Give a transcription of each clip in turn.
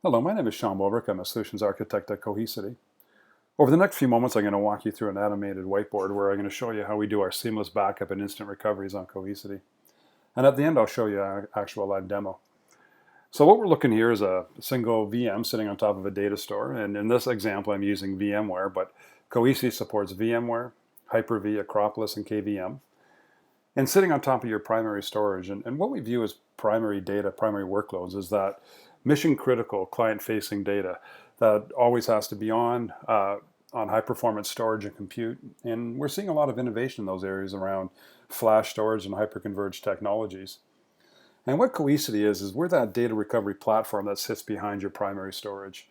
Hello, my name is Sean Bobrick. I'm a solutions architect at Cohesity. Over the next few moments, I'm going to walk you through an animated whiteboard where I'm going to show you how we do our seamless backup and instant recoveries on Cohesity. And at the end, I'll show you an actual live demo. So what we're looking here is a single VM sitting on top of a data store. And in this example, I'm using VMware, but Cohesity supports VMware, Hyper-V, Acropolis, and KVM. And sitting on top of your primary storage, and what we view as primary data, primary workloads, is that mission critical client-facing data that always has to be on high performance storage and compute. And we're seeing a lot of innovation in those areas around flash storage and hyperconverged technologies. And what Cohesity is we're that data recovery platform that sits behind your primary storage.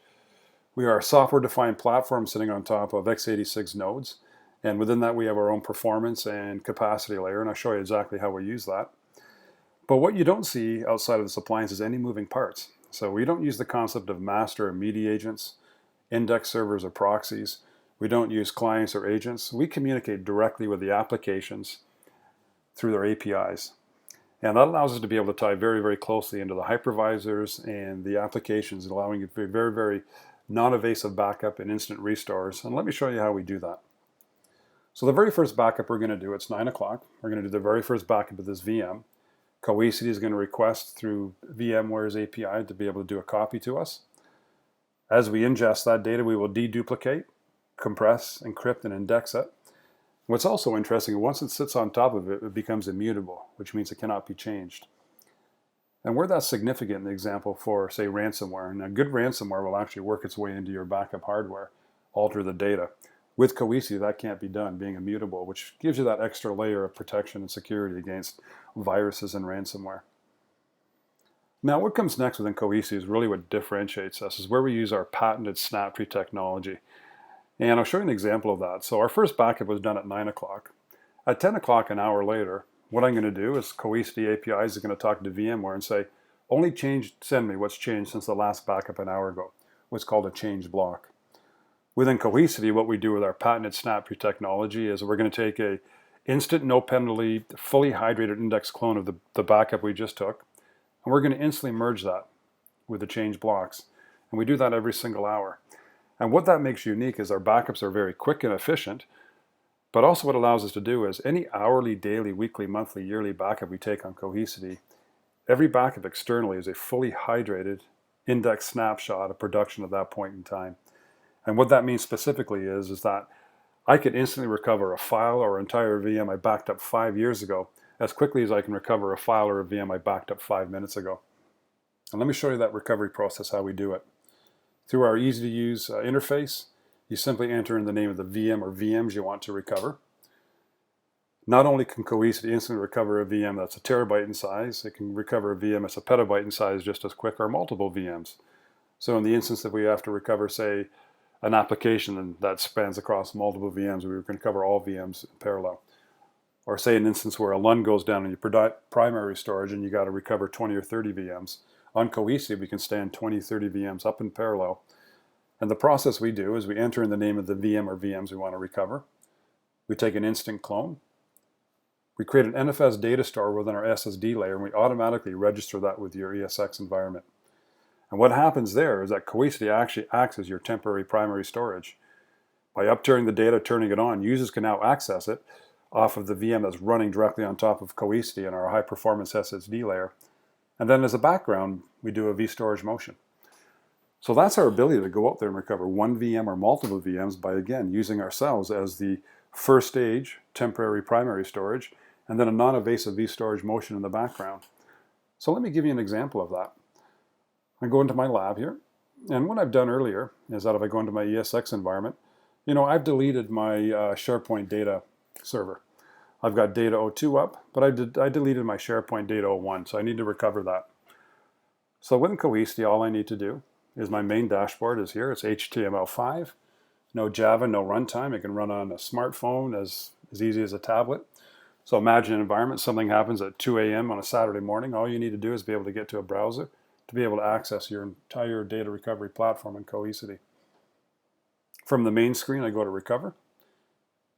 We are a software-defined platform sitting on top of x86 nodes. And within that, we have our own performance and capacity layer, and I'll show you exactly how we use that. But what you don't see outside of this appliance is any moving parts. So we don't use the concept of master or media agents, index servers or proxies. We don't use clients or agents. We communicate directly with the applications through their APIs. And that allows us to be able to tie very, very closely into the hypervisors and the applications, allowing it to be very, very non-evasive backup and instant restores. And let me show you how we do that. So the very first backup we're going to do, it's 9 o'clock. We're going to do the very first backup of this VM. Cohesity is going to request through VMware's API to be able to do a copy to us. As we ingest that data, we will deduplicate, compress, encrypt, and index it. What's also interesting, once it sits on top of it, it becomes immutable, which means it cannot be changed. And where that's significant in the example for, say, ransomware. Now, good ransomware will actually work its way into your backup hardware, alter the data. With Cohesity, that can't be done, being immutable, which gives you that extra layer of protection and security against viruses and ransomware. Now, what comes next within Cohesity is really what differentiates us, is where we use our patented Snaptree technology. And I'll show you an example of that. So our first backup was done at 9 o'clock. At 10 o'clock, an hour later, what I'm going to do is Cohesity APIs is going to talk to VMware and say, send me what's changed since the last backup an hour ago, what's called a change block. Within Cohesity, what we do with our patented Snaptree technology is we're going to take a instant, no penalty, fully hydrated index clone of the backup we just took, and we're going to instantly merge that with the change blocks. And we do that every single hour. And what that makes unique is our backups are very quick and efficient, but also what allows us to do is any hourly, daily, weekly, monthly, yearly backup we take on Cohesity, every backup externally is a fully hydrated index snapshot of production at that point in time. And what that means specifically is that I can instantly recover a file or entire VM I backed up 5 years ago as quickly as I can recover a file or a VM I backed up 5 minutes ago. And let me show you that recovery process, how we do it. Through our easy-to-use interface, you simply enter in the name of the VM or VMs you want to recover. Not only can Cohesity instantly recover a VM that's a terabyte in size, it can recover a VM that's a petabyte in size just as quick, or multiple VMs. So in the instance that we have to recover, say, an application that spans across multiple VMs, we can cover all VMs in parallel. Or say an instance where a LUN goes down in your primary storage and you got to recover 20 or 30 VMs. On Cohesity, we can stand 20, 30 VMs up in parallel. And the process we do is we enter in the name of the VM or VMs we want to recover. We take an instant clone. We create an NFS data store within our SSD layer, and we automatically register that with your ESX environment. And what happens there is that Cohesity actually acts as your temporary primary storage. By upturning the data, turning it on, users can now access it off of the VM that's running directly on top of Cohesity in our high-performance SSD layer. And then as a background, we do a vStorage motion. So that's our ability to go out there and recover one VM or multiple VMs by, again, using ourselves as the first stage temporary primary storage, and then a non-evasive vStorage motion in the background. So let me give you an example of that. I go into my lab here, and what I've done earlier is that if I go into my ESX environment, I've deleted my SharePoint data server. I've got data 02 up, but I deleted my SharePoint data 01, so I need to recover that. So within Cohesity, all I need to do is my main dashboard is here. It's HTML5, no Java, no runtime. It can run on a smartphone as easy as a tablet. So imagine an environment, something happens at 2 a.m. on a Saturday morning. All you need to do is be able to get to a browser to be able to access your entire data recovery platform in Cohesity. From the main screen, I go to Recover,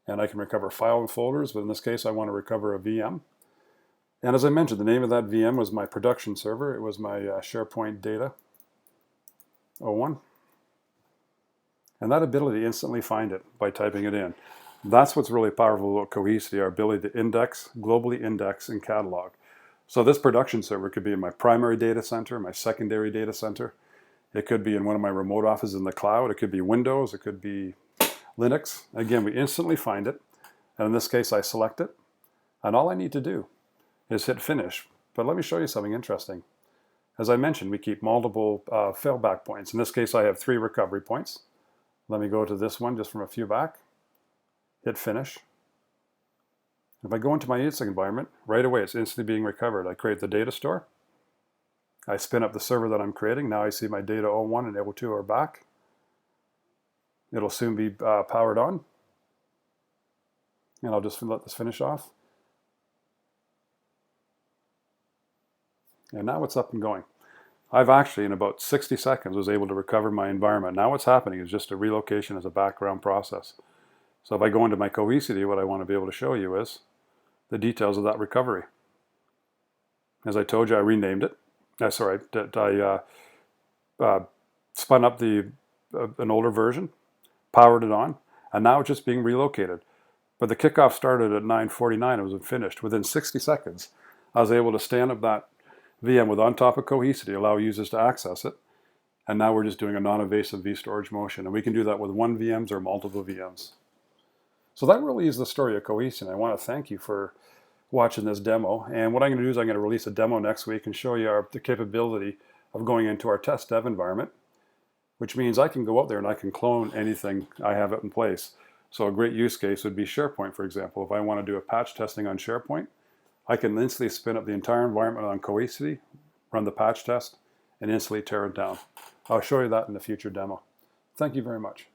and I can recover file and folders, but in this case, I want to recover a VM. And as I mentioned, the name of that VM was my production server. It was my SharePoint data. 01. And that ability to instantly find it by typing it in. That's what's really powerful about Cohesity, our ability to index, globally index, and catalog. So this production server could be in my primary data center, my secondary data center. It could be in one of my remote offices in the cloud. It could be Windows. It could be Linux. Again, we instantly find it. And in this case, I select it. And all I need to do is hit finish. But let me show you something interesting. As I mentioned, we keep multiple failback points. In this case, I have 3 recovery points. Let me go to this one just from a few back. Hit finish. If I go into my Unix environment, right away it's instantly being recovered. I create the data store. I spin up the server that I'm creating. Now I see my data 01 and 02 are back. It'll soon be powered on. And I'll just let this finish off. And now it's up and going. I've actually, in about 60 seconds, was able to recover my environment. Now what's happening is just a relocation as a background process. So if I go into my Cohesity, what I want to be able to show you is the details of that recovery. As I told you, I renamed it. I spun up an older version, powered it on, and now it's just being relocated. But the kickoff started at 9:49. It was finished. Within 60 seconds, I was able to stand up that VM with on top of Cohesity, allow users to access it. And now we're just doing a non-invasive vStorage motion. And we can do that with 1 VMs or multiple VMs. So that really is the story of Cohesity. I want to thank you for watching this demo. And what I'm going to do is I'm going to release a demo next week and show you the capability of going into our test dev environment, which means I can go out there and I can clone anything I have it in place. So a great use case would be SharePoint, for example. If I want to do a patch testing on SharePoint, I can instantly spin up the entire environment on Cohesity, run the patch test, and instantly tear it down. I'll show you that in a future demo. Thank you very much.